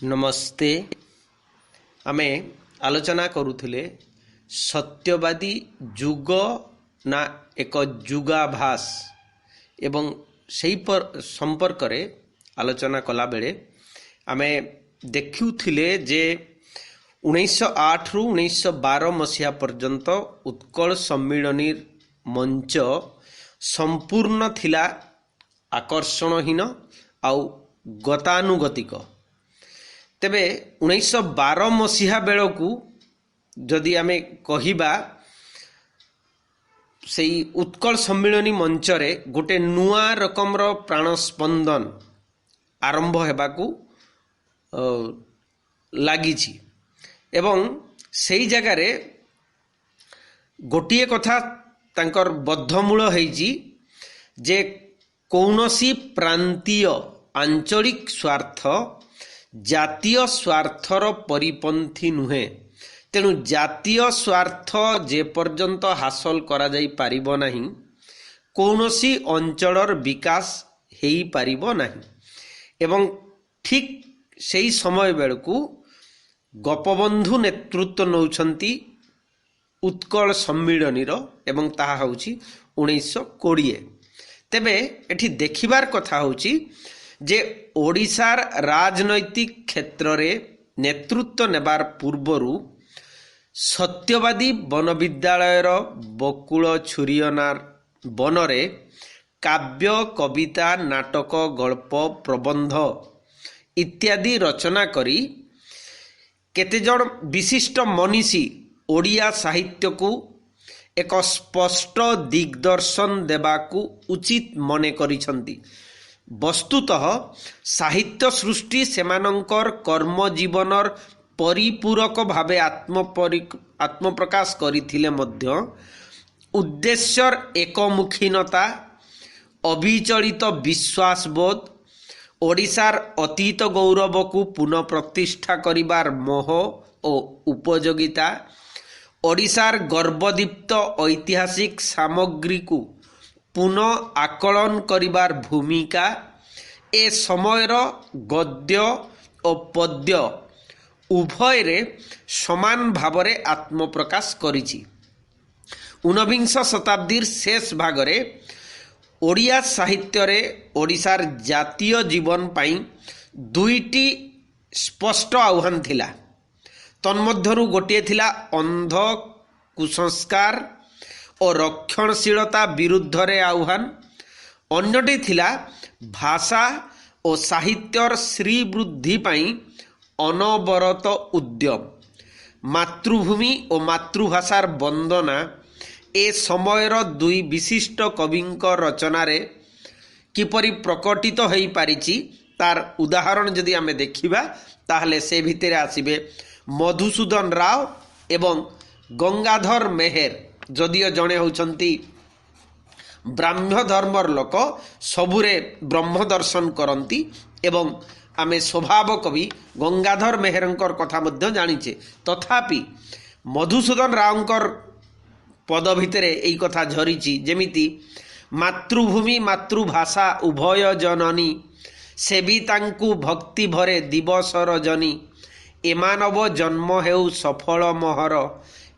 नमस्ते। आमे आलोचना करुथिले सत्यवादी जुग ना एक जुगाभास एवं सेही पर संपर्क रे आलोचना कला बेले आमे देखुथिले जे 1908 रु 1912 मसीहा पर्यंत उत्कल सम्मिलनी मंच संपूर्ण थिला आकर्षणहीन आउ गतानुगतिक। तेबे 1912 मसीहा बेलू जदि आमे कहिबा सेई उत्कल सम्मिलनी मंचरे गोटे नुआ रकमर प्राणस्पंदन आरंभ हेबाकू लागिछि एवं सेई जगारे गोटिए कथा तांकर बद्धमूल हेछि जे कौनसी प्रांतीय आंचलिक स्वार्थ जातीय स्वार्थर परिपंथी नुहे। तेणु जातीय स्वार्थ जे पर्यंत हासिल करा जाई पारिबो नाही कौनसी अंचलर विकास हेई पारिबो नाही। एवं ठीक सेही समय बेलकू गोपबंधु नेतृत्व नौछंती उत्कल सम्मिलनीर एवं ताहा होउछि 1920। तेबे एठी देखिबार कथा होउछि जे ओडिशार राजनैतिक क्षेत्र रे नेतृत्व नेबार पूर्वरु सत्यवादी वन विद्यालयर बकुल छुरियनार बनरे काव्य कविता नाटक गल्प प्रबंध इत्यादि रचना करी केतेजण विशिष्ट मनीषी ओडिया साहित्य को एक स्पष्ट दिग्दर्शन देबाकू उचित मने करिसंती। वस्तुतः साहित्य सृष्टि सेमानंकर कर्म जीवनर परिपूरक भावे आत्मप्रकाश करिथिले मध्य उद्देश्यर एकमुखीनता अविचलित विश्वासबोध ओडिशार अतीत गौरव को पुनः प्रतिष्ठा करिबार मोह और उपयोगिता ओडिशार गर्वदीप्त ऐतिहासिक सामग्री को पुनः आकलन करिबार भूमिका ए समयर गद्य और पद्य उभय रे समान भावरे आत्मप्रकाश करिछि। 19 शताब्दीर शेष भागरे ओडिया साहित्य रे ओडिशार जातीय जीवन पाई दुईटी स्पष्ट आह्वान थिला। तन्मध्यरु गोटिए थिला अंध कुसंस्कार और रक्षणशीलता विरुद्ध रे आह्वान, अन्यटी थिला भाषा और साहित्यर श्रीवृद्धि पाई अनवरत उद्यम। मातृभूमि और मातृभाषार वंदना ए समयर दुई विशिष्ट कविंक रचनारे किपरि प्रकटित होई पारिछि तार उदाहरण जदि आमे देखिबा ताहले से भितरे आसीबे मधुसूदन राव एवं गंगाधर मेहेर। जदियो जड़े होउछंती ब्राह्म्य धर्मर लोक सबुरे ब्रह्म दर्शन करती एवं आमे स्वभाव कवि गंगाधर मेहरंकर कथा मध्य जानिछे। तथापि मधुसूदन रावंकर पद भितरे एई कथा झरीछि जेमिति मातृभूमि मातृभाषा उभय जननी सेवितांकु भक्ति भरे दिवस रजनी एमानव जन्म हेउ सफल महर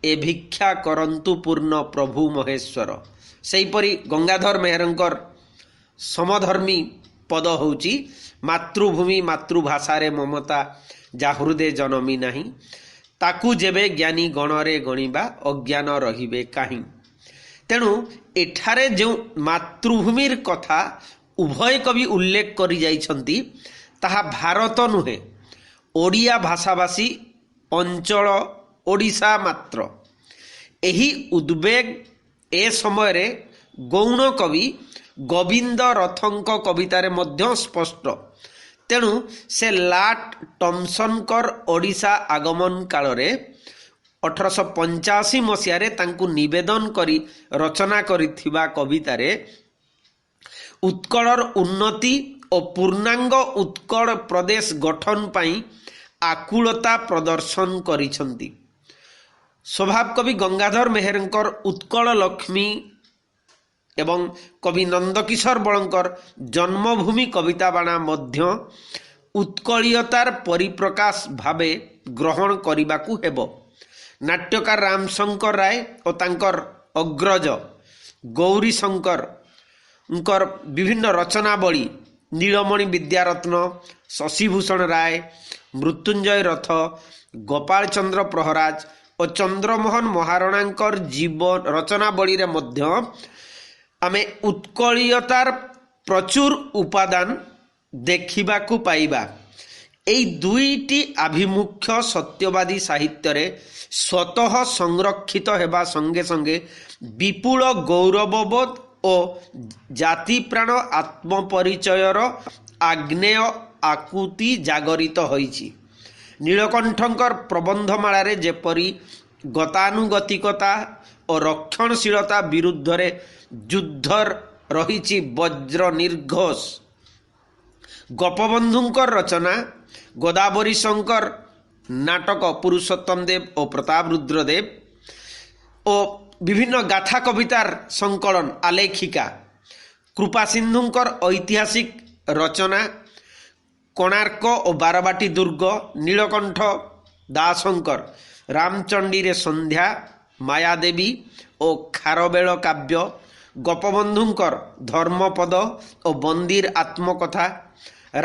ए भिक्षा करंतु पूर्ण प्रभु महेश्वर। सेहीपरि गंगाधर मेहरंकर समधर्मी पद होउछि मातृभूमि मातृभाषा रे ममता जा हृदय जनमी नाही ताकू जेबे ज्ञानी गणरे गणिबा अज्ञान रहिबे काहीं। तेणु एठारे जो मातृभूमिर कथा उभय कवि उल्लेख करि जाइछंती ताहा भारत नुहे ओडिया भाषाभाषी अंचल ओडिशा मात्र। एही उद्वेग ए समय रे गौण कवि गोविंद रथंक कवितारे मध्य स्पष्ट। तेणु से लाट टॉमसनकर ओडिशा आगमन काल रे 1885 मसीह तांकु निवेदन करी रचना करिथिबा कवितारे उत्कलर उन्नति और पूर्णांग उत्कल प्रदेश गठन पाई आकुलता प्रदर्शन करिछंती। स्वभाव कवि गंगाधर मेहरंकर उत्कल लक्ष्मी एवं कवि नंदकिशोर बलंकर जन्मभूमि कविता बाणा मध्य ଉତ୍କଳୀୟତାର ପରିପ୍ରକାଶ ଭାବେ ଗ୍ରହଣ କରିବାକୁ ହେବ। ନାଟ୍ୟକାର ରାମଶଙ୍କର ରାୟ ଓ ତାଙ୍କର ଅଗ୍ରଜ ଗୌରୀଶଙ୍କରଙ୍କର ବିଭିନ୍ନ ରଚନାବଳୀ ନୀଳମଣି ବିଦ୍ୟାରତ୍ନ, ଶଶିଭୂଷଣ ରାୟ, ମୃତ୍ୟୁଞ୍ଜୟ ରଥ, ଗୋପାଳ ଚନ୍ଦ୍ର ପ୍ରହରାଜ ଓ ଚନ୍ଦ୍ରମୋହନ ମହାରଣାଙ୍କର ଜୀବନ ରଚନାବଳୀରେ ମଧ୍ୟ ଆମେ ଉତ୍କଳୀୟତାର ପ୍ରଚୁର ଉପାଦାନ ଦେଖିବାକୁ ପାଇବା। এই দুইটি আভিমুখ্য সত্যবাদী সাহিত্যরে স্বতঃ সংরক্ষিত হেবা সঙ্গে সঙ্গে বিপুল গৌরববোধ ও জাতিপ্রাণ আত্মপরিচয়র আগ্নেয় আকুতি জাগরিত হয়েছি। নীলকণ্ঠঙ্কর প্রবন্ধমাଳାରେ ଯେପରି ଗତାନୁଗତିକତା ଓ ରକ୍ଷଣଶୀଳତା ବିରୁଦ୍ଧରେ ଯୁଦ୍ଧ ରହିଛି ବଜ୍ର ନିର୍ଘୋଷ, ଗୋପବନ୍ଧୁଙ୍କର ରଚନା ଗୋଦାବରୀ ଶଙ୍କର ନାଟକ ପୁରୁଷୋତ୍ତମ ଦେବ ଓ ପ୍ରତାପ ରୁଦ୍ର ଦେବ ଓ ବିଭିନ୍ନ ଗାଥା କବିତାର ସଂକଳନ ଆଲେଖିକା, କୃପାସିନ୍ଧୁଙ୍କର ଐତିହାସିକ ରଚନା କୋଣାର୍କ ଓ ବାରବାଟୀ ଦୁର୍ଗ, ନୀଳକଣ୍ଠ ଦାସଙ୍କର ରାମଚଣ୍ଡୀରେ ସନ୍ଧ୍ୟା, ମାୟାଦେବୀ ଓ ଖାରବେଳ କାବ୍ୟ, ଗୋପବନ୍ଧୁଙ୍କର ଧର୍ମପଦ ଓ ବନ୍ଦୀର ଆତ୍ମକଥା,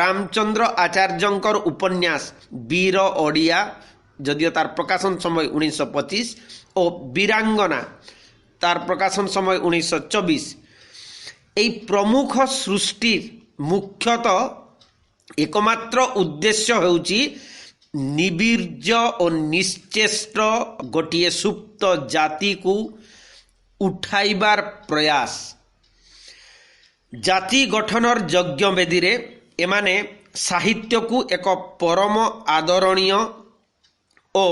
ରାମଚନ୍ଦ୍ର ଆଚାର୍ଯ୍ୟଙ୍କର ଉପନ୍ୟାସ ବୀର ଓଡ଼ିଆ, ଯଦିଓ ତାର ପ୍ରକାଶନ ସମୟ 1925 ଓ ବୀରାଙ୍ଗନା ତାର ପ୍ରକାଶନ ସମୟ 1924। এই ପ୍ରମୁଖ ସୃଷ୍ଟି ମୁଖ୍ୟତଃ একমাত্র উদ্দেশ্য ହେଉଛି নিবীর্য ଓ ନିଶ୍ଚେଷ୍ଟ ଗୋଟିଏ ସୁପ୍ତ ଜାତିକୁ ଉଠାଇବାର ପ୍ରୟାସ। ଜାତି ଗଠନର ଯଜ୍ଞ ବେଦୀରେ ଏମାନେ ସାହିତ୍ୟକୁ ଏକ ପରମ ଆଦରଣୀୟ ଓ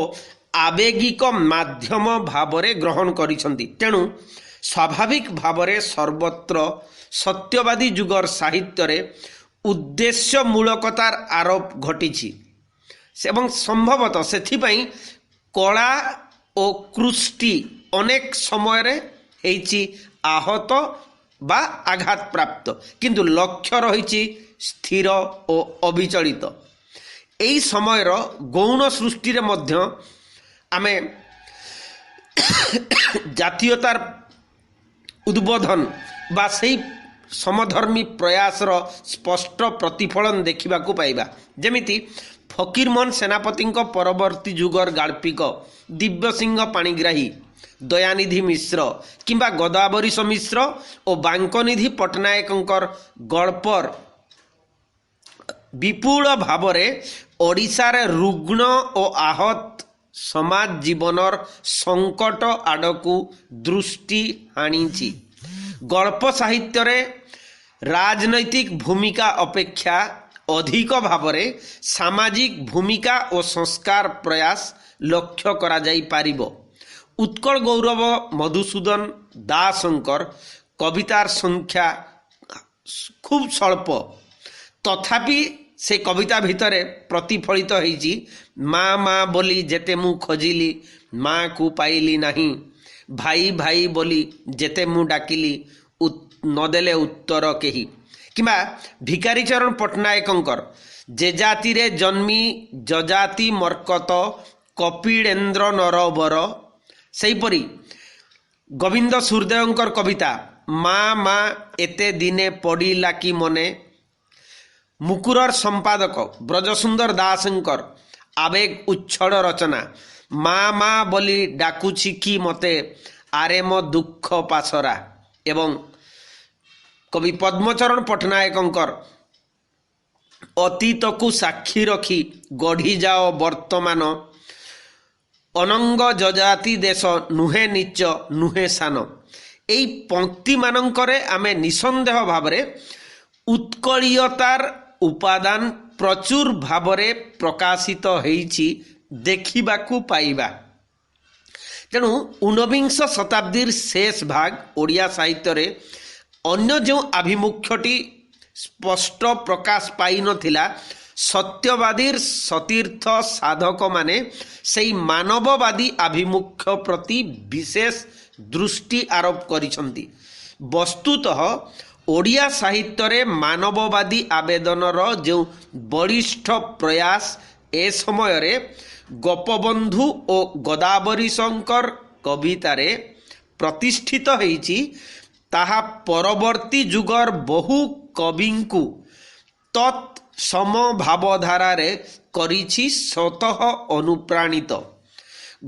ଆବେଗିକ ମାଧ୍ୟମ ଭାବରେ ଗ୍ରହଣ କରିଛନ୍ତି। ତେଣୁ ସ୍ୱାଭାବିକ ଭାବରେ ସର୍ବତ୍ର ସତ୍ୟବାଦୀ ଯୁଗର ସାହିତ୍ୟରେ ଉଦ୍ଦେଶ୍ୟମୂଳକତାର ଆରୋପ ଘଟିଛି ଏବଂ ସମ୍ଭବତଃ ସେଥିପାଇଁ କଳା ଓ କୃଷ୍ଟି ଅନେକ ସମୟରେ ହେଇଛି ଆହତ ବା ଆଘାତପ୍ରାପ୍ତ, କିନ୍ତୁ ଲକ୍ଷ୍ୟ ରହିଛି ସ୍ଥିର ଓ ଅବିଚଳିତ। ଏହି ସମୟର ଗୌଣ ସୃଷ୍ଟିରେ ମଧ୍ୟ ଆମେ ଜାତୀୟତାର ଉଦ୍ବୋଧନ ବା ସେହି ସମଧର୍ମୀ ପ୍ରୟାସର ସ୍ପଷ୍ଟ ପ୍ରତିଫଳନ ଦେଖିବାକୁ ପାଇବା। ଯେମିତି ଫକୀରମୋହନ ସେନାପତିଙ୍କ ପରବର୍ତ୍ତୀ ଯୁଗର ଗାଳ୍ପିକ ଦିବ୍ୟସିଂହ ପାଣିଗ୍ରାହୀ, ଦୟାନିଧି ମିଶ୍ର କିମ୍ବା ଗୋଦାବରୀଶ ମିଶ୍ର ଓ ବାଙ୍କନିଧି ପଟ୍ଟନାୟକଙ୍କର ଗଳ୍ପର ବିପୁଳ ଭାବରେ ଓଡ଼ିଶାରେ ରୁଗ୍ଣ ଓ ଆହତ ସମାଜ ଜୀବନର ସଙ୍କଟ ଆଡ଼କୁ ଦୃଷ୍ଟି ଆଣିଛି। ଗଳ୍ପ ସାହିତ୍ୟରେ ରାଜନୈତିକ ଭୂମିକା ଅପେକ୍ଷା ଅଧିକ ଭାବରେ ସାମାଜିକ ଭୂମିକା ଓ ସଂସ୍କାର ପ୍ରୟାସ ଲକ୍ଷ୍ୟ କରାଯାଇପାରିବ। ଉତ୍କଳ ଗୌରବ ମଧୁସୂଦନ ଦାସଙ୍କର କବିତାର ସଂଖ୍ୟା ଖୁବ୍ ସ୍ୱଳ୍ପ, ତଥାପି ସେ କବିତା ଭିତରେ ପ୍ରତିଫଳିତ ହେଇଛି ମା ମା ବୋଲି ଯେତେ ମୁଁ ଖୋଜିଲି ମାକୁ ପାଇଲି ନାହିଁ, ଭାଇ ଭାଇ ବୋଲି ଯେତେ ମୁଁ ଡାକିଲି ନଦେଲେ ଉତ୍ତର କେହି, କିମ୍ବା ଭିକାରୀଚରଣ ପଟ୍ଟନାୟକଙ୍କର ଯେ ଜାତିରେ ଜନ୍ମି ଯଜାତି ମର୍କତ କପିଳେନ୍ଦ୍ର ନରବର, ସେହିପରି ଗୋବିନ୍ଦ ସୂର୍ଯ୍ୟଦେବଙ୍କର କବିତା ମା ମା ଏତେ ଦିନେ ପଡ଼ିଲା କି ମନେ, ମୁକୁରର ସମ୍ପାଦକ ବ୍ରଜସୁନ୍ଦର ଦାସଙ୍କର ଆବେଗ ଉଚ୍ଛଳ ରଚନା ମା ମା ବୋଲି ଡାକୁଛି କି ମୋତେ ଆରେ ମୋ ଦୁଃଖ ପାସରା, ଏବଂ କବି ପଦ୍ମଚରଣ ପଟ୍ଟନାୟକଙ୍କର ଅତୀତକୁ ସାକ୍ଷୀ ରଖି ଗଢ଼ିଯାଅ ବର୍ତ୍ତମାନ, ଅନଙ୍ଗ ଯଜାତି ଦେଶ ନୁହେଁ ନିଚ ନୁହେଁ ସାନ। ଏହି ପଂକ୍ତିମାନଙ୍କରେ ଆମେ ନିଃସନ୍ଦେହ ଭାବରେ ଉତ୍କଳୀୟତାର ଉପାଦାନ ପ୍ରଚୁର ଭାବରେ ପ୍ରକାଶିତ ହେଇଛି ଦେଖିବାକୁ ପାଇବା। ତେଣୁ ଊନବିଂଶ ଶତାବ୍ଦୀର ଶେଷ ଭାଗ ଓଡ଼ିଆ ସାହିତ୍ୟରେ ଅନ୍ୟ ଯେଉଁ ଆଭିମୁଖ୍ୟଟି ସ୍ପଷ୍ଟ ପ୍ରକାଶ ପାଇନଥିଲା, ସତ୍ୟବାଦୀର ସତୀର୍ଥ ସାଧକମାନେ ସେହି ମାନବବାଦୀ ଆଭିମୁଖ୍ୟ ପ୍ରତି ବିଶେଷ ଦୃଷ୍ଟି ଆରୋପ କରିଛନ୍ତି। ବସ୍ତୁତଃ ଓଡ଼ିଆ ସାହିତ୍ୟରେ ମାନବବାଦୀ ଆବେଦନର ଯେଉଁ ବଳିଷ୍ଠ ପ୍ରୟାସ ଏ ସମୟରେ ଗୋପବନ୍ଧୁ ଓ ଗୋଦାବରୀଶଙ୍କର କବିତାରେ ପ୍ରତିଷ୍ଠିତ ହୋଇଛି, ତାହା ପରବର୍ତ୍ତୀ ଯୁଗର ବହୁ କବିଙ୍କୁ ତତ୍ ସମଭାବଧାରାରେ କରିଛି ସ୍ୱତଃ ଅନୁପ୍ରାଣିତ।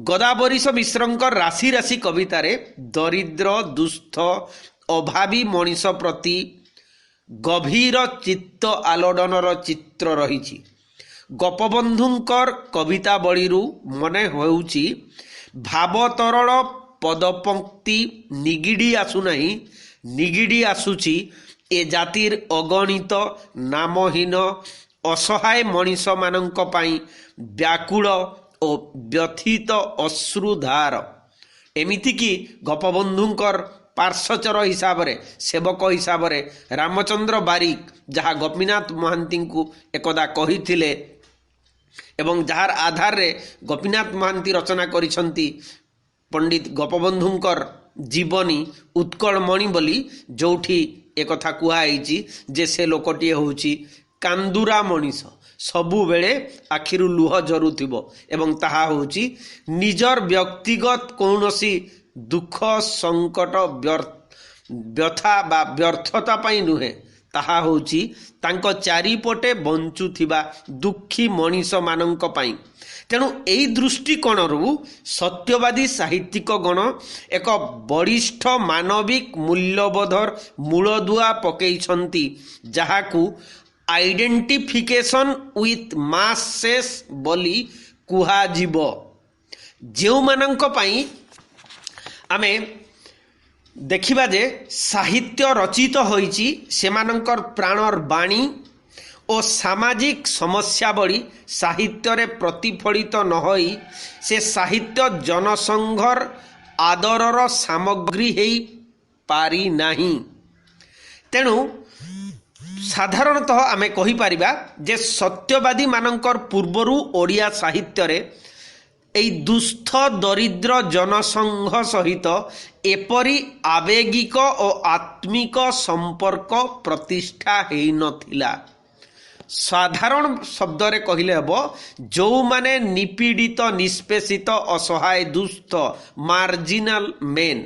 ଗୋଦାବରୀଶ ମିଶ୍ରଙ୍କ ରାଶି ରାଶି କବିତାରେ ଦରିଦ୍ର, ଦୁସ୍ଥ, ଅଭାବୀ ମଣିଷ ପ୍ରତି ଗଭୀର ଚିତ୍ତ ଆଲୋଡ଼ନର ଚିତ୍ର ରହିଛି। ଗୋପବନ୍ଧୁଙ୍କର କବିତାବଳୀରୁ ମନେ ହେଉଛି ଭାବତରଳ ପଦପଙ୍କ୍ତି ନିଗିଡ଼ି ଆସୁନାହିଁ, ନିଗିଡ଼ି ଆସୁଛି ଏ ଜାତିର ଅଗଣିତ ନାମହୀନ ଅସହାୟ ମଣିଷମାନଙ୍କ ପାଇଁ ବ୍ୟାକୁଳ ଓ ବ୍ୟଥିତ ଅଶ୍ରୁଧାର। ଏମିତିକି ଗୋପବନ୍ଧୁଙ୍କର ପାର୍ଶ୍ୱଚର ହିସାବରେ, ସେବକ ହିସାବରେ ରାମଚନ୍ଦ୍ର ବାରିକ ଯାହା ଗୋପୀନାଥ ମହାନ୍ତିଙ୍କୁ ଏକଦା କହିଥିଲେ ଏବଂ ଯାହାର ଆଧାରରେ ଗୋପୀନାଥ ମହାନ୍ତି ରଚନା କରିଛନ୍ତି ପଣ୍ଡିତ ଗୋପବନ୍ଧୁଙ୍କର ଜୀବନୀ ଉତ୍କଳମଣି ବୋଲି, ଯେଉଁଠି ଏକଥା କୁହାଯାଇଛି ଯେ ସେ ଲୋକଟିଏ ହେଉଛି କାନ୍ଦୁରା ମଣିଷ, ସବୁବେଳେ ଆଖିରୁ ଲୁହ ଝରୁଥିବ ଏବଂ ତାହା ହେଉଛି ନିଜର ବ୍ୟକ୍ତିଗତ କୌଣସି ଦୁଃଖ, ସଙ୍କଟ, ବ୍ୟଥା ବା ବ୍ୟର୍ଥତା ପାଇଁ ନୁହେଁ, ତାହା ହେଉଛି ତାଙ୍କ ଚାରିପଟେ ବଞ୍ଚୁଥିବା ଦୁଃଖୀ ମଣିଷମାନଙ୍କ ପାଇଁ। ତେଣୁ ଏହି ଦୃଷ୍ଟିକୋଣରୁ ସତ୍ୟବାଦୀ ସାହିତ୍ୟିକଗଣ ଏକ ବଳିଷ୍ଠ ମାନବିକ ମୂଲ୍ୟବୋଧର ମୂଳଦୁଆ ପକାଇଛନ୍ତି, ଯାହାକୁ ଆଇଡେଣ୍ଟିଫିକେସନ୍ ୱିଥ୍ ମାସେସ୍ ବୋଲି କୁହାଯିବ। ଯେଉଁମାନଙ୍କ ପାଇଁ ଆମେ ଦେଖିବା ଯେ ସାହିତ୍ୟ ରଚିତ ହୋଇଛି, ସେମାନଙ୍କର ପ୍ରାଣର ବାଣୀ ଓ ସାମାଜିକ ସମସ୍ୟାବଳୀ ସାହିତ୍ୟରେ ପ୍ରତିଫଳିତ ନ ହୋଇ ସେ ସାହିତ୍ୟ ଜନସଂଘର ଆଦରର ସାମଗ୍ରୀ ହେଇ ପାରିନାହିଁ। ତେଣୁ ସାଧାରଣତଃ ଆମେ କହିପାରିବା ଯେ ସତ୍ୟବାଦୀମାନଙ୍କର ପୂର୍ବରୁ ଓଡ଼ିଆ ସାହିତ୍ୟରେ ଏହି ଦୁସ୍ଥ ଦରିଦ୍ର ଜନସଂଘ ସହିତ ଏପରି ଆବେଗିକ ଓ ଆତ୍ମିକ ସମ୍ପର୍କ ପ୍ରତିଷ୍ଠା ହୋଇନଥିଲା। ସାଧାରଣ ଶବ୍ଦରେ କହିଲେ ହେବ, ଯେଉଁମାନେ ନିପୀଡ଼ିତ, ନିଷ୍ପେଷିତ, ଅସହାୟ, ଦୁସ୍ଥ, ମାର୍ଜିନାଲ ମେନ୍,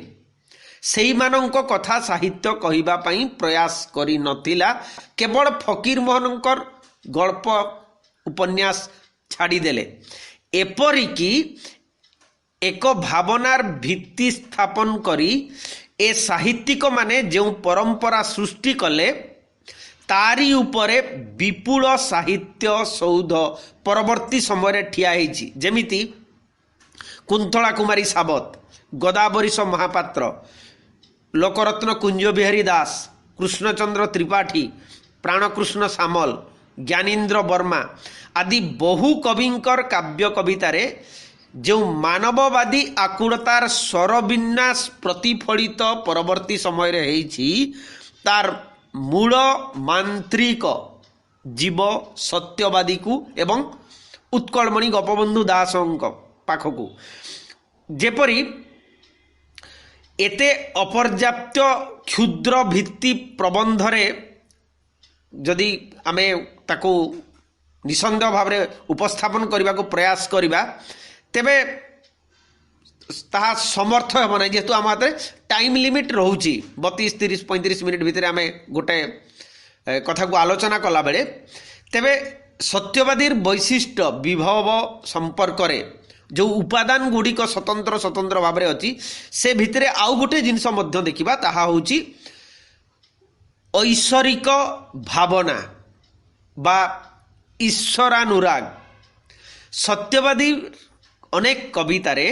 ସେଇମାନଙ୍କ କଥା ସାହିତ୍ୟ କହିବା ପାଇଁ ପ୍ରୟାସ କରିନଥିଲା। କେବଳ ଫକୀରମୋହନଙ୍କର ଗଳ୍ପ ଉପନ୍ୟାସ ଛାଡ଼ିଦେଲେ। ଏପରିକି ଏକ ଭାବନାର ଭିତ୍ତି ସ୍ଥାପନ କରି ଏ ସାହିତ୍ୟିକମାନେ ଯେଉଁ ପରମ୍ପରା ସୃଷ୍ଟି କଲେ, ତାରି ଉପରେ ବିପୁଳ ସାହିତ୍ୟ ସୌଧ ପରବର୍ତ୍ତୀ ସମୟରେ ଠିଆ ହେଇଛି। ଯେମିତି କୁନ୍ତଳା କୁମାରୀ ସାବତ, ଗୋଦାବରୀଶ ମହାପାତ୍ର, ଲୋକରତ୍ନ କୁଞ୍ଜ ବିହାରୀ ଦାସ, କୃଷ୍ଣଚନ୍ଦ୍ର ତ୍ରିପାଠୀ, ପ୍ରାଣକୃଷ୍ଣ ସାମଲ, ଜ୍ଞାନୀନ୍ଦ୍ର ବର୍ମା ଆଦି ବହୁ କବିଙ୍କର କାବ୍ୟ କବିତାରେ ଯେଉଁ ମାନବବାଦୀ ଆକୁଳତାର ସ୍ୱରବିନ୍ୟାସ ପ୍ରତିଫଳିତ ପରବର୍ତ୍ତୀ ସମୟରେ ହେଇଛି, ତାର ମୂଳ ମାନ୍ତ୍ରିକ ଜୀବ ସତ୍ୟବାଦୀକୁ ଏବଂ ଉତ୍କଳମଣି ଗୋପବନ୍ଧୁ ଦାସଙ୍କ ପାଖକୁ। ଯେପରି ଏତେ ଅପର୍ଯ୍ୟାପ୍ତ କ୍ଷୁଦ୍ର ଭିତ୍ତି ପ୍ରବନ୍ଧରେ ଯଦି ଆମେ ତାକୁ ନିଃସନ୍ଦେହ ଭାବରେ ଉପସ୍ଥାପନ କରିବାକୁ ପ୍ରୟାସ କରିବା, ତେବେ ତାହା ସମର୍ଥ ହେବ ନାହିଁ। ଯେହେତୁ ଆମ ହାତରେ ଟାଇମ୍ ଲିମିଟ୍ ରହୁଛି 32, 30, 35 ମିନିଟ୍ ଭିତରେ ଆମେ ଗୋଟେ କଥାକୁ ଆଲୋଚନା କଲାବେଳେ, ତେବେ ସତ୍ୟବାଦୀର ବୈଶିଷ୍ଟ୍ୟ ବିଭବ ସମ୍ପର୍କରେ ଯେଉଁ ଉପାଦାନ ଗୁଡ଼ିକ ସ୍ୱତନ୍ତ୍ର ସ୍ୱତନ୍ତ୍ର ଭାବରେ ଅଛି, ସେ ଭିତରେ ଆଉ ଗୋଟେ ଜିନିଷ ମଧ୍ୟ ଦେଖିବା, ତାହା ହେଉଛି ଐଶ୍ୱରିକ ଭାବନା ବା ଈଶ୍ୱରାନୁରାଗ। ସତ୍ୟବାଦୀ ଅନେକ କବିତାରେ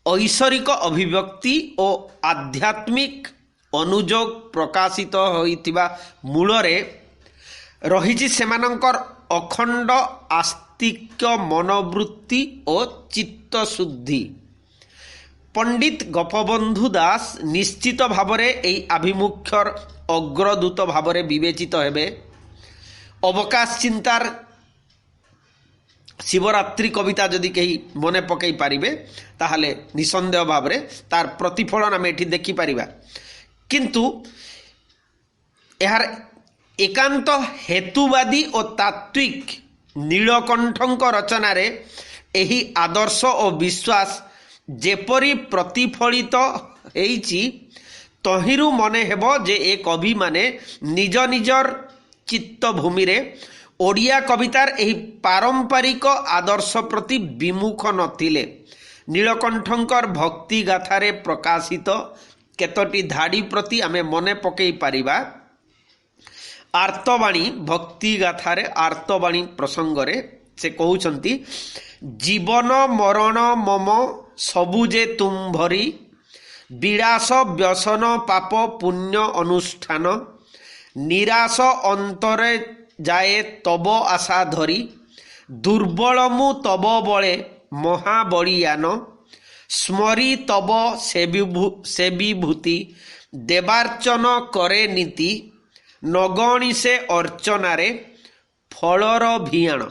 ଐଶ୍ୱରିକ ଅଭିବ୍ୟକ୍ତି ଓ ଆଧ୍ୟାତ୍ମିକ ଅନୁଯୋଗ ପ୍ରକାଶିତ ହୋଇଥିବା ମୂଳରେ ରହିଛି ସେମାନଙ୍କର ଅଖଣ୍ଡ ଆସ୍ତିକ୍ୟ ମନୋବୃତ୍ତି ଓ ଚିତ୍ତଶୁଦ୍ଧି। ପଣ୍ଡିତ ଗୋପବନ୍ଧୁ ଦାସ ନିଶ୍ଚିତ ଭାବରେ ଏହି ଆଭିମୁଖ୍ୟର ଅଗ୍ରଦୂତ ଭାବରେ ବିବେଚିତ ହେବେ। ଅବକାଶ ଚିନ୍ତାର ଶିବରାତ୍ରି କବିତା ଯଦି କେହି ମନେ ପକାଇ ପାରିବେ, ତାହେଲେ ନିଃସନ୍ଦେହ ଭାବରେ ତାର ପ୍ରତିଫଳନ ଆମେ ଏଠି ଦେଖିପାରିବା। କିନ୍ତୁ यार एकांत हेतुवादी और तात्विक नीलकंठଙ୍କ रचनारे एही आदर्श और विश्वास जेपरी प्रतिफलित होईची तहिरु मने हेबो जे ए कवि माने निज निजर चित्तभूमि रे ओडिया कवितार एही पारंपरिक आदर्श प्रति विमुख नथिले। नीलकंठଙ୍କର भक्ति गाथारे प्रकाशित केतोटी धाड़ी प्रति आमे मने पकई पारिबा। आर्तवाणी भक्ति गाथारे आर्तवाणी प्रसंगरे से कहउछंती जीवन मरण मम सबुजे तुम भरी विलास व्यसन पाप पुण्य अनुष्ठान निराश अंतरे जाए तब आशा धरी दुर्बल मु तब बळे महाबलियान स्मरी तब से विभूति देवार्चन करे नीति नगणी से अर्चनारे फलर भियाण।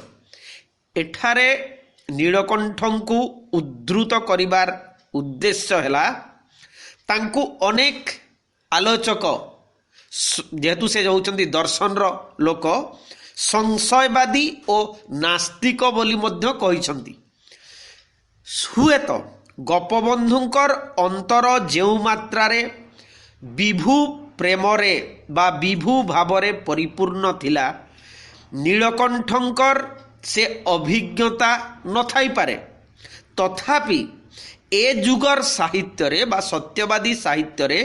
एठारे नीलकंठଙ୍କୁ उद्धृत करिबार उद्देश्य हैला तांकु अनेक आलोचक जेहेतु से होउचंती दर्शन रो लोक संशयवादी और नास्तिक बोली मध्य कहिसंती। हुएत गोपबंधुंकर अंतर जेउ मात्रारे विभु प्रेमरे बा विभु भावरे परिपूर्ण थिला नीलकंठंकर से अभिज्ञता न थाई पारे तथापि ए जुगर साहित्य रे बा सत्यवादी साहित्य रे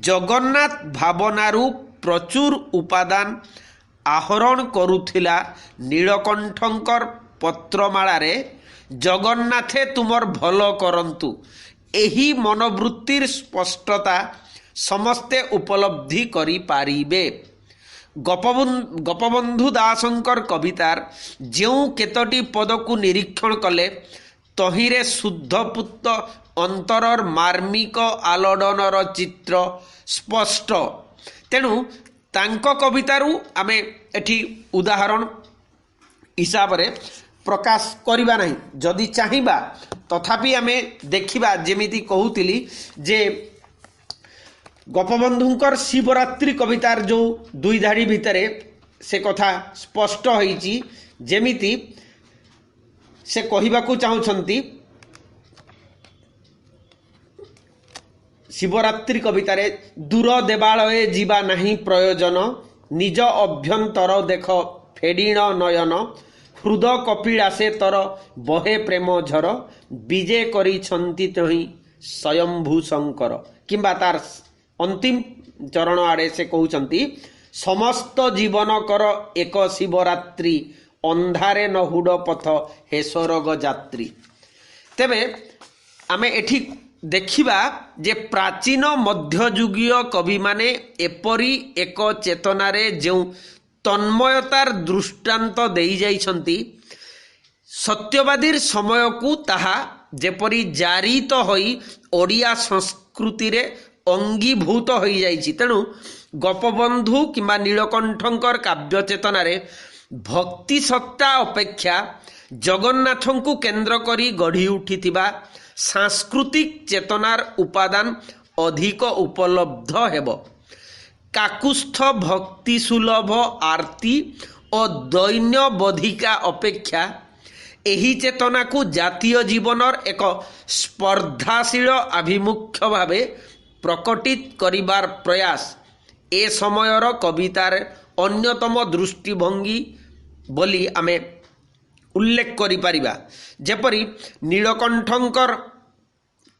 जगन्नाथ भावनारू प्रचुर उपादान आहरण करुथिला। नीलकंठंकर पत्रमाला रे जगन्नाथे तुमर भल करंतु एही मनोवृत्तिर स्पष्टता समस्ते उपलब्धि करि पारिबे। गोपबंधु दासंकर कवितार जेउ केतोटी पद को निरीक्षण कले तहिरे शुद्धपुत्त अंतरर मार्मिक आलोडनर चित्र स्पष्ट। तेणु तांको कवितारू आमे एठी उदाहरण हिसाब रे प्रकाश करिबा नहीं जदि चाहिबा तथापि आमे देखिबा जेमिति कहूतिली जे गोपबंधुंकर शिवरात्रि कवितार जो दुई धाड़ी भितरे से कथा स्पष्ट होईची जेमिति से कहिबाकू चाहुछंती शिवरात्रि कवितारे दूर देवालये जीवा नहीं प्रयोजन निज अभ्यंतर देख फेडिण नयन हृद कपिलासे तर बहे प्रेम झर विजे करिछंती तहि स्वयंभू शंकर। किंबा तार अंतिम चरण आड़े से कहउछंती समस्त जीवन कर एक शिवरात्रि अंधारे न हुड पथ हे स्वर्ग यात्री। तेबे आमे एठी देखिबा जे प्राचीन मध्ययुगीय कवि माने एपरी एक चेतनारे जो तन्मयतार दृष्टांत देई जाइछंती सत्यवादीर समय को ताहा जेपरी जारीत होई ओडिया संस्कृति रे अंगीभूत होई जाइछि। तेणु गोपबंधु किंबा नीलकंठंकर काव्य चेतनारे भक्ति सत्ता अपेक्षा जगन्नाथंकु केंद्र करी गढ़ी उठिथिबा सांस्कृतिक चेतनार उपादान अधिक उपलब्ध हेब। काकुस्थ भक्ति सुलभ आरती और दैन्य बधिका अपेक्षा एही चेतना को जातीय जीवनर एक स्पर्धाशील आभिमुख्य भावे प्रकटित करिबार प्रयास ए समयर कवितार अन्यतम दृष्टिभंगी बोली आमे उल्लेख करि परिबा। जेपरी नीलकंठंकर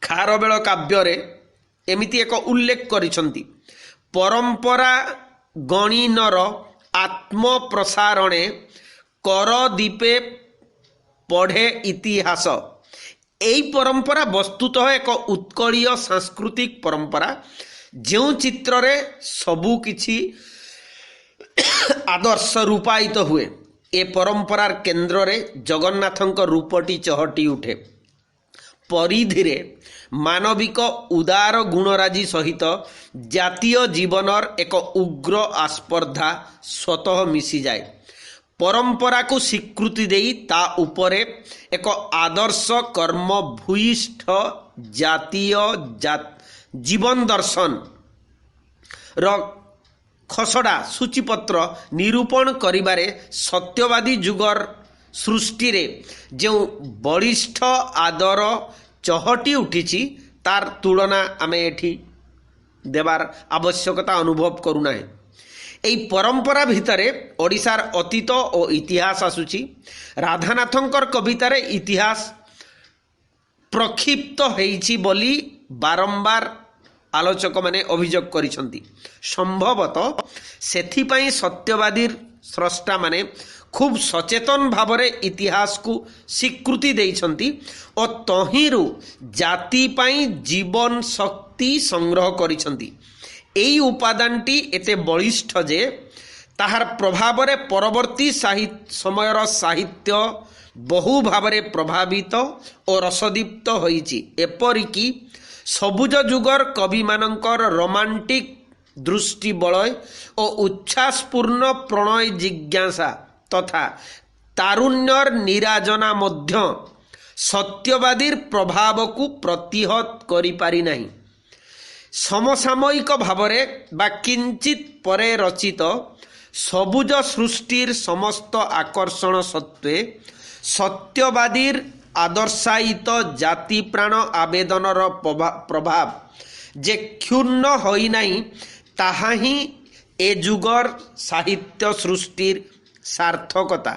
खारबेल काव्य रे एमिति एक उल्लेख करिसंती परंपरा गणिनर आत्म प्रसारणे कर दीपे पढ़े इतिहास। एई परंपरा वस्तुतः एक उत्कलीय सांस्कृतिक परंपरा जो चित्र रे सबु किछि आदर्श रूपायित हुए। ए परंपरार केंद्र रे जगन्नाथंक रूपटी चहटी उठे। परिधिरे मानविक उदार गुणराजी सहित जातीय जीवनर एक उग्र आस्पर्धा स्वतः मिसी जाए। परंपरा को स्वीकृति देई ता उपरे एक आदर्श कर्म भूयिष्ठ जातीय जीवन दर्शन ଖସଡ଼ା ସୂଚୀପତ୍ର ନିରୂପଣ କରିବାରେ ସତ୍ୟବାଦୀ ଯୁଗର ସୃଷ୍ଟିରେ ଯେଉଁ ବଳିଷ୍ଠ ଆଦର ଚହଟି ଉଠିଛି ତାର ତୁଳନା ଆମେ ଏଠି ଦେବାର ଆବଶ୍ୟକତା ଅନୁଭବ କରୁନାହିଁ। এই ପରମ୍ପରା ଭିତରେ ଓଡ଼ିଶାର ଅତୀତ ଓ ଇତିହାସ ଆସୁଛି। ରାଧାନାଥଙ୍କର କବିତାରେ ଇତିହାସ ପ୍ରକ୍ଷିପ୍ତ ହେଇଛି ବୋଲି ବାରମ୍ବାର ଆଲୋଚକମାନେ ଅଭିଯୋଗ କରିଛନ୍ତି। ସମ୍ଭବତଃ ସେଥିପାଇଁ ସତ୍ୟବାଦୀ ସ୍ରଷ୍ଟାମାନେ ଖୁବ୍ ସଚେତନ ଭାବରେ ଇତିହାସକୁ ସ୍ୱୀକୃତି ଦେଇଛନ୍ତି ଓ ତହିଁରୁ ଜାତି ପାଇଁ ଜୀବନ ଶକ୍ତି ସଂଗ୍ରହ କରିଛନ୍ତି। এই ଉପାଦାନଟି ଏତେ ବଳିଷ୍ଠ ଯେ ତାହାର ପ୍ରଭାବରେ ପରବର୍ତ୍ତୀ ସମୟର ସାହିତ୍ୟ ବହୁ ଭାବରେ ପ୍ରଭାବିତ ଓ ରସଦୀପ୍ତ ହୋଇଛି। ଏପରିକି ସବୁଜ ଯୁଗର କବିମାନଙ୍କର ରୋମାଣ୍ଟିକ ଦୃଷ୍ଟିବଳୟ ଓ ଉଚ୍ଛ୍ୱାସପୂର୍ଣ୍ଣ ପ୍ରଣୟ ଜିଜ୍ଞାସା ତଥା ତାରୁଣ୍ୟର ନିରାଜନା ମଧ୍ୟ ସତ୍ୟବାଦୀର ପ୍ରଭାବକୁ ପ୍ରତିହତ କରିପାରି ନାହିଁ। ସମସାମୟିକ ଭାବରେ ବା କିଞ୍ଚିତ ପରେ ରଚିତ ସବୁଜ ସୃଷ୍ଟିର ସମସ୍ତ ଆକର୍ଷଣ ସତ୍ତ୍ୱେ ସତ୍ୟବାଦୀର ଆଦର୍ଶାୟିତ ଜାତିପ୍ରାଣ ଆବେଦନର ପ୍ରଭାବ ଯେ କ୍ଷୁଣ୍ଣ ହୋଇନାହିଁ ତାହା ହିଁ ଏ ଯୁଗର ସାହିତ୍ୟ ସୃଷ୍ଟିର ସାର୍ଥକତା।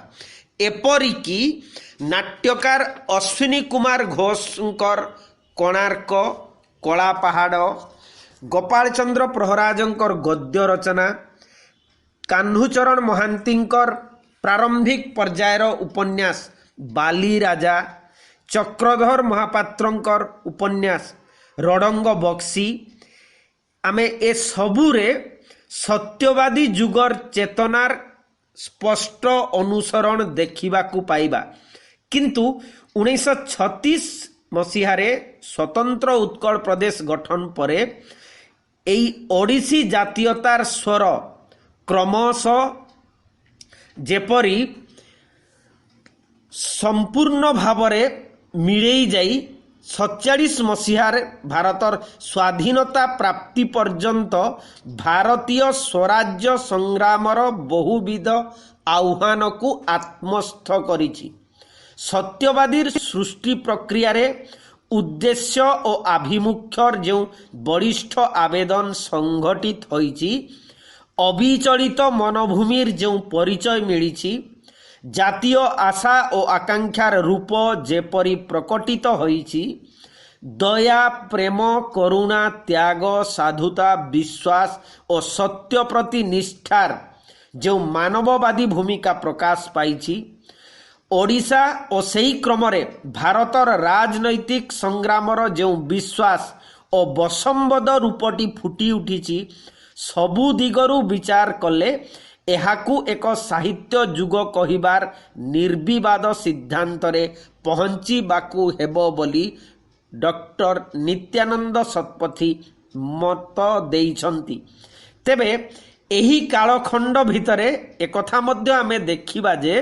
ଏପରିକି ନାଟ୍ୟକାର ଅଶ୍ୱିନୀ କୁମାର ଘୋଷଙ୍କର କୋଣାର୍କ, କଳାପାହାଡ଼, ଗୋପାଳ ଚନ୍ଦ୍ର ପ୍ରହରାଜଙ୍କର ଗଦ୍ୟ ରଚନା, କାହ୍ନୁଚରଣ ମହାନ୍ତିଙ୍କର ପ୍ରାରମ୍ଭିକ ପର୍ଯ୍ୟାୟର ଉପନ୍ୟାସ ବାଲିରାଜା, ଚକ୍ରଧର ମହାପାତ୍ରଙ୍କର ଉପନ୍ୟାସ ରଡ଼ଙ୍ଗ ବକ୍ସି, ଆମେ ଏସବୁରେ ସତ୍ୟବାଦୀ ଯୁଗର ଚେତନାର ସ୍ପଷ୍ଟ ଅନୁସରଣ ଦେଖିବାକୁ ପାଇବା। କିନ୍ତୁ 1936 ମସିହାରେ ସ୍ୱତନ୍ତ୍ର ଉତ୍କଳ ପ୍ରଦେଶ ଗଠନ ପରେ এই ଓଡ଼ିଶୀ ଜାତୀୟତାର ସ୍ୱର କ୍ରମଶଃ ଯେପରି ସମ୍ପୂର୍ଣ୍ଣ ଭାବରେ ମିଳେଇ ଯାଇ 47 ମସିହାରେ ଭାରତର ସ୍ୱାଧୀନତା ପ୍ରାପ୍ତି ପର୍ଯ୍ୟନ୍ତ ଭାରତୀୟ ସ୍ୱରାଜ୍ୟ ସଂଗ୍ରାମର ବହୁବିଧ ଆହ୍ୱାନକୁ ଆତ୍ମସ୍ଥ କରିଛି। ସତ୍ୟବାଦୀର ସୃଷ୍ଟି ପ୍ରକ୍ରିୟାରେ ଉଦ୍ଦେଶ୍ୟ ଓ ଆଭିମୁଖ୍ୟର ଯେଉଁ ବଳିଷ୍ଠ ଆବେଦନ ସଂଘଟିତ ହୋଇଛି, ଅବିଚଳିତ ମନୋଭୂମିର ଯେଉଁ ପରିଚୟ ମିଳିଛି, ଜାତୀୟ ଆଶା ଓ ଆକାଂକ୍ଷାର ରୂପ ଯେପରି ପ୍ରକଟିତ ହୋଇଛି, ଦୟା, ପ୍ରେମ, କରୁଣା, ତ୍ୟାଗ, ସାଧୁତା, ବିଶ୍ୱାସ ଓ ସତ୍ୟ ପ୍ରତି ନିଷ୍ଠାର ଯେଉଁ ମାନବବାଦୀ ଭୂମିକା ପ୍ରକାଶ ପାଇଛି, ଓଡ଼ିଶା ଓ ସେହି କ୍ରମରେ ଭାରତର ରାଜନୈତିକ ସଂଗ୍ରାମର ଯେଉଁ ବିଶ୍ୱାସ ଓ ବଶମ୍ବଦ ରୂପଟି ଫୁଟି ଉଠିଛି, ସବୁ ଦିଗରୁ ବିଚାର କଲେ ଏହାକୁ ଏକ ସାହିତ୍ୟ ଯୁଗ କହିବାର ନିର୍ବିବାଦ ସିଦ୍ଧାନ୍ତରେ ପହଞ୍ଚିବାକୁ ହେବ ବୋଲି ଡକ୍ଟର ନିତ୍ୟାନନ୍ଦ ଶତପଥୀ ମତ ଦେଇଛନ୍ତି। ତେବେ ଏହି କାଳଖଣ୍ଡ ଭିତରେ ଏକଥା ମଧ୍ୟ ଆମେ ଦେଖିବା ଯେ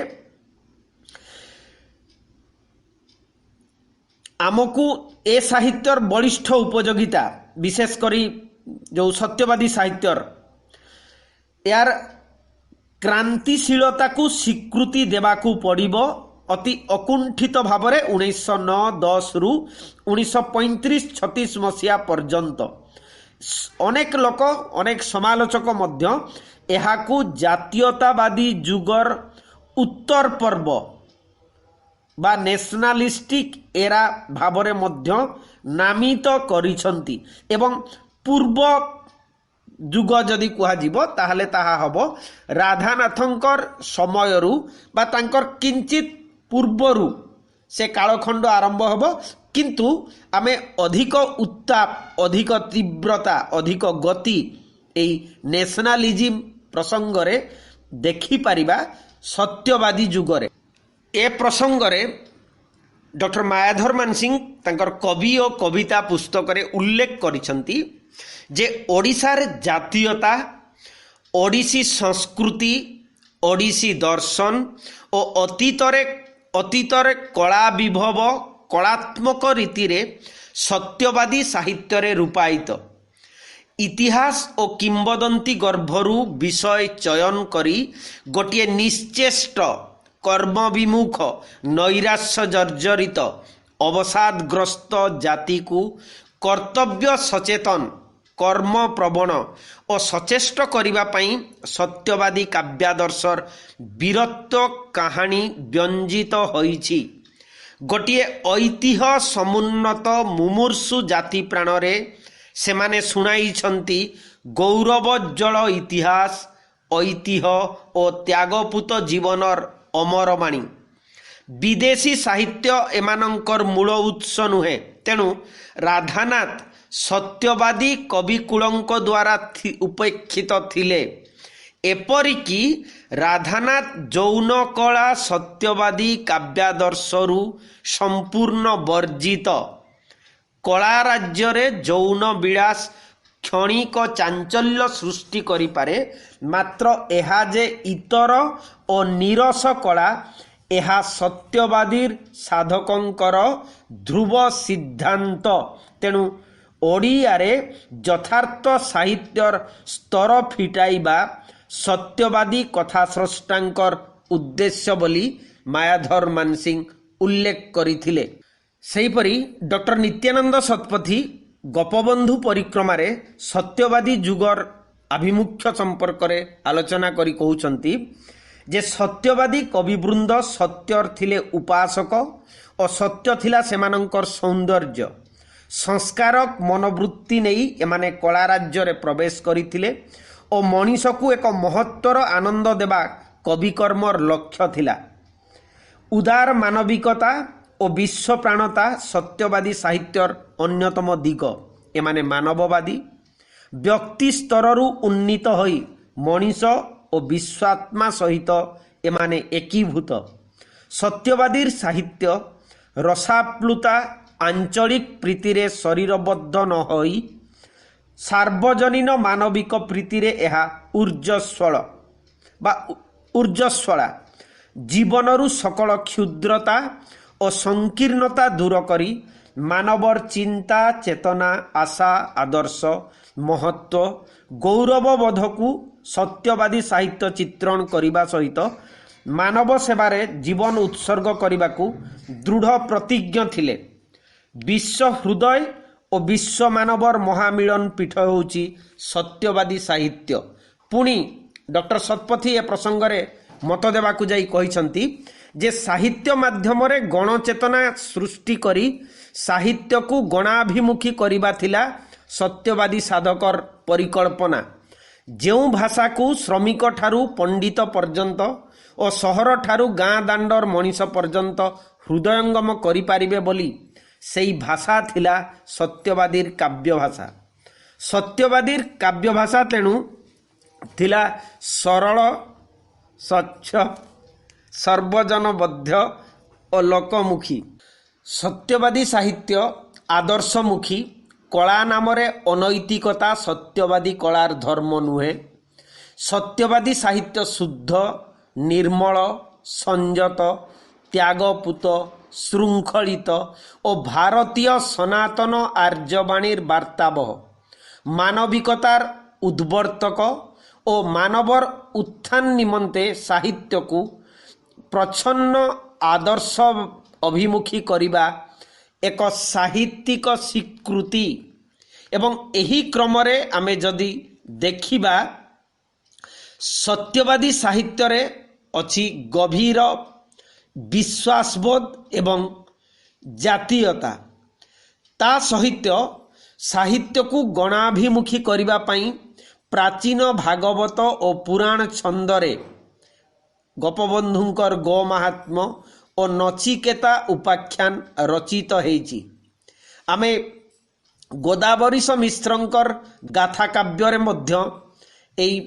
ଆମକୁ ଏ ସାହିତ୍ୟର ବଳିଷ୍ଠ ଉପଯୋଗିତା, ବିଶେଷ କରି ଯେଉଁ ସତ୍ୟବାଦୀ ସାହିତ୍ୟର ଏହାର କ୍ରାନ୍ତିଶୀଳତାକୁ ସ୍ୱୀକୃତି ଦେବାକୁ ପଡ଼ିବ ଅତି ଅକୁଣ୍ଠିତ ଭାବରେ 1909-10ରୁ 1935-36 ମସିହା ପର୍ଯ୍ୟନ୍ତ। ଅନେକ ଲୋକ, ଅନେକ ସମାଲୋଚକ ମଧ୍ୟ ଏହାକୁ ଜାତୀୟତାବାଦୀ ଯୁଗର ଉତ୍ତର ପର୍ବ ବା ନ୍ୟାସନାଲିଷ୍ଟିକ୍ ଏରା ଭାବରେ ମଧ୍ୟ ନାମିତ କରିଛନ୍ତି ଏବଂ ପୂର୍ବ ଯୁଗ ଯଦି କୁହାଯିବ ତାହେଲେ ତାହା ହେବ ରାଧାନାଥଙ୍କର ସମୟରୁ ବା ତାଙ୍କର କିଞ୍ଚିତ ପୂର୍ବରୁ ସେ କାଳଖଣ୍ଡ ଆରମ୍ଭ ହେବ। କିନ୍ତୁ ଆମେ ଅଧିକ ଉତ୍ତାପ, ଅଧିକ ତୀବ୍ରତା, ଅଧିକ ଗତି ଏହି ନ୍ୟାସନାଲିଜିମ୍ ପ୍ରସଙ୍ଗରେ ଦେଖିପାରିବା ସତ୍ୟବାଦୀ ଯୁଗରେ। ଏ ପ୍ରସଙ୍ଗରେ ଡକ୍ଟର ମାୟାଧର ମାନସିଂହ ତାଙ୍କର କବି ଓ କବିତା ପୁସ୍ତକରେ ଉଲ୍ଲେଖ କରିଛନ୍ତି ଯେ ଓଡ଼ିଶାର ଜାତୀୟତା, ଓଡ଼ିଶୀ ସଂସ୍କୃତି, ଓଡ଼ିଶୀ ଦର୍ଶନ ଓ ଅତୀତରେ କଳା ବିଭବ କଳାତ୍ମକ ରୀତିରେ ସତ୍ୟବାଦୀ ସାହିତ୍ୟରେ ରୂପାୟିତ। इतिहास और किंबदंती गर्भरू विषय चयन करी गोटे निश्चेष्ट कर्मविमुख नैराश्य जर्जरित अवसादग्रस्त जाति को कर्तव्य सचेतन कर्म प्रवण और सचेष्ट करिबा पई सत्यवादी काव्यादर्शर वीरत्व कहानी व्यंजित होईछि। गोटे ऐतिह्य समुन्नत मुमूर्षु जाति प्राणरे सेमाने शुणाइछन्ति गौरवोज्ज्वल इतिहास ऐतिह्य और त्यागपूत जीवनर अमरवाणी। विदेशी साहित्य एमानंकर मूल उत्स नुहे, तेणु राधानाथ सत्यवादी कविकुलंक द्वारा उपेक्षित थिले। एपरिकी राधानाथ जौन कला सत्यवादी काव्यादर्शरू संपूर्ण वर्जित। कला राज्य रे जौन विलास क्षणिक चांचल्य सृष्टि करि पारे, मात्र एहा जे इतर और नीरस कला एहा सत्यवादी साधकंकर ध्रुव सिद्धांत। तेणु ओडियारे यथार्थ साहित्यर स्तर फिटाइबा सत्यवादी कथास्रष्टांकर उद्देश्य बोली मायाधर मानसिंह उल्लेख करिथिले। सेहीपरि डॉक्टर नित्यानंद शतपथी गोपबंधु परिक्रमारे सत्यवादी जुगर आभिमुख्य संपर्क रे आलोचना करी कहउचंती जे सत्यवादी कविवृंद सत्यर थिले उपासक और सत्य थिला सेमानंकर सौंदर्य संस्कारक मनोवृत्ति नहीं एमाने कला राज्य रे प्रवेश करिथिले और मनीष को एक महत्तर आनंद देवा कविकर्मर लक्ष्य थिला। उदार मानविकता और विश्व प्राणता सत्यवादी साहित्यर अन्यतम दिग। एमाने मानववादी व्यक्ति स्तररू उन्नीत होई मनीष और विश्वात्मा सहित एमाने एकीभूत। सत्यवादी साहित्य रसाप्लुता आंचलिक प्रीतिरे शरीरबद्ध न होई सार्वजनीन मानविक प्रीतिरे एहा ऊर्जस्वला जीवनरू सकल क्षुद्रता और संकीर्णता दूर करी मानवर चिंता चेतना आशा आदर्श महत्व गौरवबोध को सत्यवादी साहित्य चित्रण करिबा सहित मानव सेवारे जीवन उत्सर्ग करिबाकू दृढ़ प्रतिज्ञ थिले। विश्व हृदय और विश्व मानवर महामिलन पीठ होउची सत्यवादी साहित्य। पुणी डॉक्टर शतपथी ए प्रसंग रे मत देवाकू जाई कहिसंती जे साहित्य माध्यम रे गणचेतना सृष्टि करी साहित्य को गणाभिमुखी करिबा थिला सत्यवादी साधकर परिकल्पना। जेउ भाषा को श्रमिक ठारू पंडित पर्यंत और सहर ठारू गाँ दांडर मनीष पर्यंत हृदयंगम करि पारिबे बोली सेई भाषा थिला सत्यवादी काव्य भाषा। सत्यवादी काव्य भाषा तेणु थिला सरल स्वच्छ सर्वजनबद्ध और लोकमुखी। सत्यवादी साहित्य आदर्शमुखी कला नामरे अनैतिकता सत्यवादी कलार धर्म नुहे। सत्यवादी साहित्य शुद्ध निर्मल संयत त्यागपूत श्रृंखलित और भारतीय सनातन आर्यवाणीर वार्ताबह मानविकतार उद्वर्तक और मानवर उत्थान निमंते साहित्य को प्रच्छन्न आदर्श अभिमुखी करिबा एक साहित्यिक स्वीकृति। एवं एही क्रमरे आमे जदि देखिबा सत्यवादी साहित्य रे अछि गभीर विश्वासबोध एवं जातीयता। ता सहित साहित्य को गणाभिमुखी करिबा पई प्राचीन भागवत और पुराण छंदरे गोपबंधुंकर गो महात्म्य और नचिकेता उपाख्यान रचित हेछि। आमे गोदावरीश मिश्रंकर गाथा काव्य मध्य एई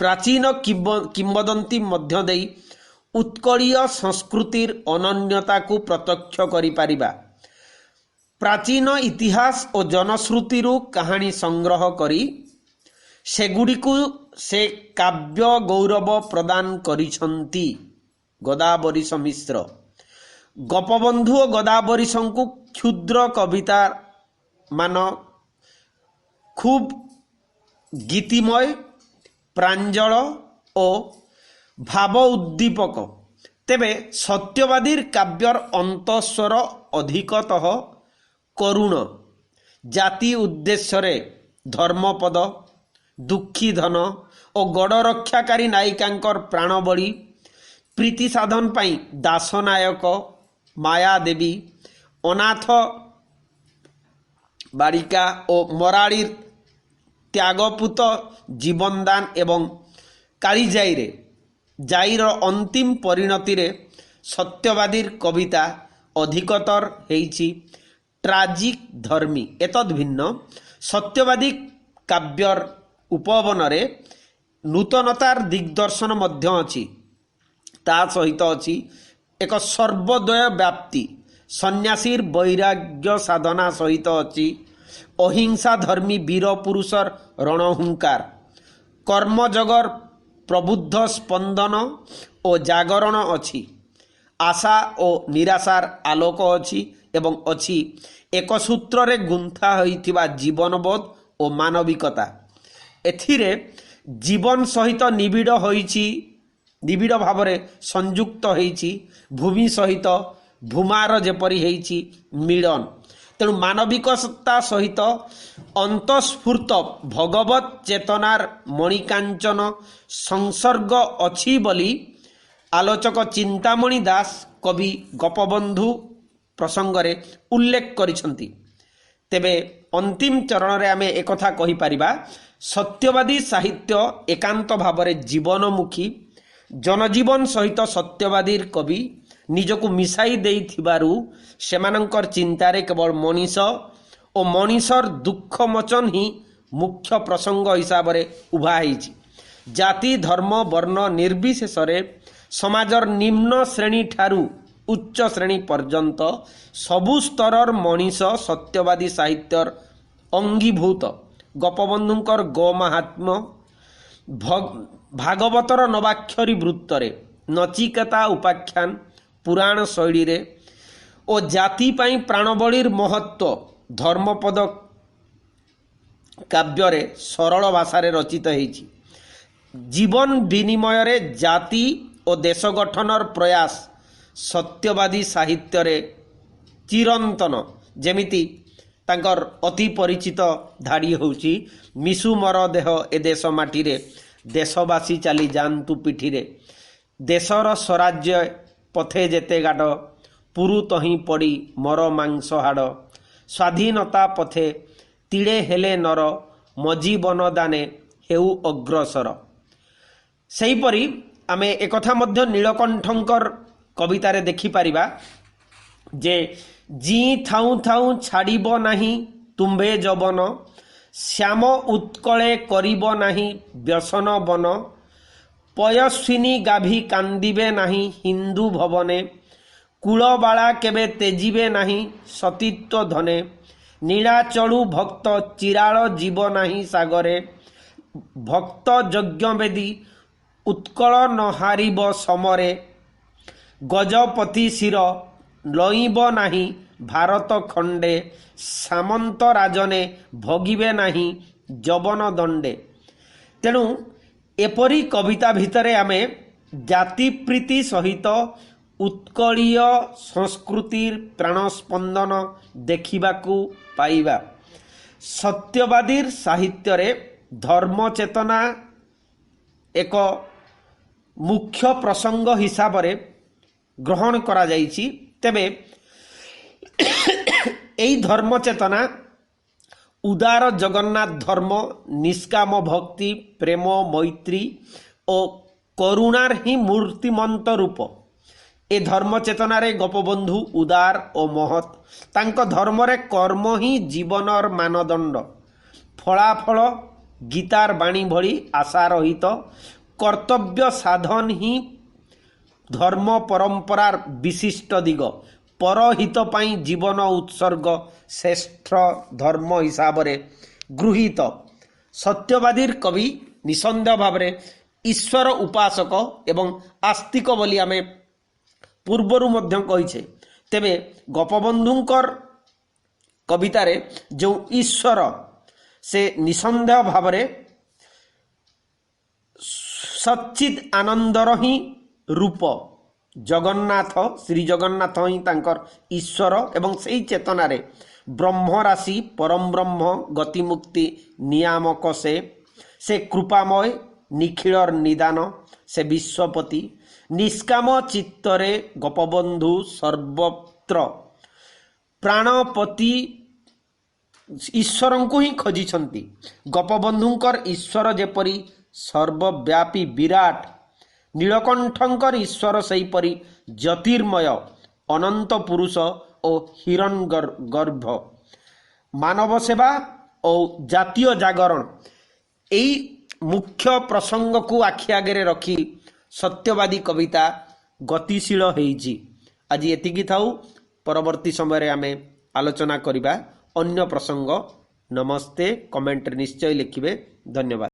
प्राचीन किंबदंती मध्य देई उत्कलीय संस्कृतिर अनन्यता को प्रत्यक्ष करि पारिबा। प्राचीन इतिहास और जनश्रुति कहानी संग्रह करी सेगुड़िकु से काव्य गौरव प्रदान करिछंती गोदावरीश मिश्र। गोपबंधु और गोदावरीश को क्षुद्र कविता मान खूब ଗୀତିମୟ, ପ୍ରାଞ୍ଜଳ ଓ ଭାବ ଉଦ୍ଦୀପକ। ତେବେ ସତ୍ୟବାଦୀର କାବ୍ୟର ଅନ୍ତଃସ୍ୱର ଅଧିକତଃ କରୁଣ। ଜାତି ଉଦ୍ଦେଶ୍ୟରେ ଧର୍ମପଦ, ଦୁଃଖୀ ଧନ ଓ ଗଡ଼ ରକ୍ଷାକାରୀ ନାୟିକାଙ୍କର ପ୍ରାଣବଳି, ପ୍ରୀତି ସାଧନ ପାଇଁ ଦାସନାୟକ, ମାୟାଦେବୀ, ଅନାଥ ବାଳିକା ଓ ମରାଳୀର ତ୍ୟାଗପୂତ ଜୀବନଦାନ ଏବଂ କାଳିଜାଇର ଅନ୍ତିମ ପରିଣତିରେ ସତ୍ୟବାଦୀର କବିତା ଅଧିକତର ହେଇଛି ଟ୍ରାଜିକ୍ ଧର୍ମୀ। ଏତଦ୍ ଭିନ୍ନ ସତ୍ୟବାଦୀ କାବ୍ୟର ଉପବନରେ ନୂତନତାର ଦିଗ୍ଦର୍ଶନ ମଧ୍ୟ ଅଛି। ତା ସହିତ ଅଛି ଏକ ସର୍ବୋଦୟ ବ୍ୟାପ୍ତି। ସନ୍ନ୍ୟାସୀର ବୈରାଗ୍ୟ ସାଧନା ସହିତ ଅଛି ଅହିଂସା ଧର୍ମୀ ବୀର ପୁରୁଷର ରଣହୁଙ୍କାର। କର୍ମଯୋଗର ପ୍ରବୁଦ୍ଧ ସ୍ପନ୍ଦନ ଓ ଜାଗରଣ ଅଛି। ଆଶା ଓ ନିରାଶାର ଆଲୋକ ଅଛି ଏବଂ ଅଛି ଏକ ସୂତ୍ରରେ ଗୁନ୍ଥା ହୋଇଥିବା ଜୀବନବୋଧ ଓ ମାନବିକତା। ଏଥିରେ ଜୀବନ ସହିତ ନିବିଡ଼ ଭାବରେ ସଂଯୁକ୍ତ ହୋଇଛି ଭୂମି ସହିତ ଭୂମାର ଯେପରି ହେଇଛି ମିଳନ। ତେଣୁ ମାନବିକତା ସହିତ ଅନ୍ତଃସ୍ଫୂର୍ତ୍ତ ଭଗବତ ଚେତନାର ମଣିକାଞ୍ଚନ ସଂସର୍ଗ ଅଛି ବୋଲି ଆଲୋଚକ ଚିନ୍ତାମଣି ଦାସ କବି ଗୋପବନ୍ଧୁ ପ୍ରସଙ୍ଗରେ ଉଲ୍ଲେଖ କରିଛନ୍ତି। ତେବେ ଅନ୍ତିମ ଚରଣରେ ଆମେ ଏକଥା କହିପାରିବା, ସତ୍ୟବାଦୀ ସାହିତ୍ୟ ଏକାନ୍ତ ଭାବରେ ଜୀବନମୁଖୀ। ଜନଜୀବନ ସହିତ ସତ୍ୟବାଦୀର କବି ନିଜକୁ ମିଶାଇ ଦେଇଥିବାରୁ ସେମାନଙ୍କର ଚିନ୍ତାରେ କେବଳ ମଣିଷ ଓ ମଣିଷର ଦୁଃଖ ମୋଚନ ହିଁ ମୁଖ୍ୟ ପ୍ରସଙ୍ଗ ହିସାବରେ ଉଭା ହେଇଛି। ଜାତି, ଧର୍ମ, ବର୍ଣ୍ଣ ନିର୍ବିଶେଷରେ ସମାଜର ନିମ୍ନ ଶ୍ରେଣୀ ଠାରୁ ଉଚ୍ଚ ଶ୍ରେଣୀ ପର୍ଯ୍ୟନ୍ତ ସବୁ ସ୍ତରର ମଣିଷ ସତ୍ୟବାଦୀ ସାହିତ୍ୟର ଅଙ୍ଗୀଭୂତ। ଗୋପବନ୍ଧୁଙ୍କର ଗୋମାହାତ୍ମ୍ୟ, ଭାଗବତର ନବାକ୍ଷରୀ ବୃତ୍ତରେ, ନଚିକେତା ଉପାଖ୍ୟାନ ପୁରାଣ ଶୈଳୀରେ ଓ ଜାତି ପାଇଁ ପ୍ରାଣବଳୀର ମହତ୍ତ୍ୱ ଧର୍ମପଦ କାବ୍ୟରେ ସରଳ ଭାଷାରେ ରଚିତ ହୋଇଛି। ଜୀବନ ବିନିମୟରେ ଜାତି ଓ ଦେଶ ଗଠନର ପ୍ରୟାସ ସତ୍ୟବାଦୀ ସାହିତ୍ୟରେ ଚିରନ୍ତନ। ଯେମିତି ତାଙ୍କର ଅତି ପରିଚିତ ଧାଡ଼ି ହେଉଛି, ମିଶୁ ମୋର ଦେହ ଏ ଦେଶ ମାଟିରେ, ଦେଶବାସୀ ଚାଲି ଯାଆନ୍ତୁ ପିଠିରେ, ଦେଶର ସ୍ୱରାଜ୍ୟ ପଥେ ଯେତେ ଗାଡ଼, ପୁରୁ ତହିଁ ପଡ଼ି ମୋର ମାଂସ ହାଡ଼, ସ୍ୱାଧୀନତା ପଥେ ତିଳେ ହେଲେ ନର, ମୋ ଜୀବନ ଦାନେ ହେଉ ଅଗ୍ରସର। ସେହିପରି ଆମେ ଏକଥା ମଧ୍ୟ ନୀଳକଣ୍ଠଙ୍କର କବିତାରେ ଦେଖିପାରିବା ଯେ, ଜୀ ଥାଉଁ ଥାଉଁ ଛାଡ଼ିବ ନାହିଁ ତୁମ୍ଭେ ଯବନ, ଶ୍ୟାମ ଉତ୍କଳେ କରିବ ନାହିଁ ବ୍ୟସନ ବନ, ପୟସ୍ୱିନୀ ଗାଭୀ କାନ୍ଦିବେ ନାହିଁ ହିନ୍ଦୁ ଭବନେ, କୂଳବାଳା କେବେ ତେଜିବେ ନାହିଁ ସତୀତ୍ୱ ଧନେ, ନୀଳାଚଳୁ ଭକ୍ତ ଚିରାଳ ଯିବ ନାହିଁ ସାଗରେ, ଭକ୍ତ ଯଜ୍ଞବେଦୀ ଉତ୍କଳ ନହାରିବ ସମରେ, ଗଜପତି ଶିର ଲଇଁବ ନାହିଁ ଭାରତ ଖଣ୍ଡେ, ସାମନ୍ତ ରାଜନେ ଭୋଗିବେ ନାହିଁ ଯବନ ଦଣ୍ଡେ। ତେଣୁ ଏପରି କବିତା ଭିତରେ ଆମେ ଜାତିପ୍ରୀତି ସହିତ ଉତ୍କଳୀୟ ସଂସ୍କୃତିର ପ୍ରାଣସ୍ପନ୍ଦନ ଦେଖିବାକୁ ପାଇବା। ସତ୍ୟବାଦୀର ସାହିତ୍ୟରେ ଧର୍ମ ଚେତନା ଏକ ମୁଖ୍ୟ ପ୍ରସଙ୍ଗ ହିସାବରେ ଗ୍ରହଣ କରାଯାଇଛି। ତେବେ ଏହି ଧର୍ମ ଚେତନା ଉଦାର ଜଗନ୍ନାଥ ଧର୍ମ, ନିଷ୍କାମ ଭକ୍ତି, ପ୍ରେମ, ମୈତ୍ରୀ ଓ କରୁଣାର ହିଁ ମୂର୍ତ୍ତିମନ୍ତ ରୂପ। ଏ ଧର୍ମ ଚେତନାରେ ଗୋପବନ୍ଧୁ ଉଦାର ଓ ମହତ୍। ତାଙ୍କ ଧର୍ମରେ କର୍ମ ହିଁ ଜୀବନର ମାନଦଣ୍ଡ। ଫଳାଫଳ ଗୀତାର ବାଣୀ ଭଳି ଆଶାରହିତ କର୍ତ୍ତବ୍ୟ ସାଧନ ହିଁ ଧର୍ମ ପରମ୍ପରାର ବିଶିଷ୍ଟ ଦିଗ। ପରହିତ ପାଇଁ ଜୀବନ ଉତ୍ସର୍ଗ ଶ୍ରେଷ୍ଠ ଧର୍ମ ହିସାବରେ ଗୃହୀତ। ସତ୍ୟବାଦୀର କବି ନିଃସନ୍ଦେହ ଭାବରେ ଈଶ୍ୱର ଉପାସକ ଏବଂ ଆସ୍ତିକ ବୋଲି ଆମେ ପୂର୍ବରୁ ମଧ୍ୟ କହିଛେ। ତେବେ ଗୋପବନ୍ଧୁଙ୍କର କବିତାରେ ଯେଉଁ ଈଶ୍ୱର, ସେ ନିଃସନ୍ଦେହ ଭାବରେ सच्चिद आनंदर ही रूप जगन्नाथ श्री जगन्नाथ ही तांकर ईश्वर एवं से चेतना रे ब्रह्म राशि परम ब्रह्म गतिमुक्ति नियामक से कृपामय निखिलर निदान से विश्वपति निष्काम चित्तरे गोपबंधु सर्वत्र प्राणपति ईश्वर को ही खोजिछंती गोपबंधुंकर ईश्वर जेपरी सर्वव्यापी विराट नीलकंठंकर ईश्वर सेहीपरि ज्योतिर्मय अनंत पुरुष और हिरण गर्भ मानव सेवा और जातीय जागरण यही मुख्य प्रसंग को आखि आगे रखी सत्यवादी कविता गतिशील होईची। आज एतिकी थाउ परवर्ती समय आमे आलोचना करिबा अन्य प्रसंग। नमस्ते। कमेंट निश्चय लिखिबे। धन्यवाद।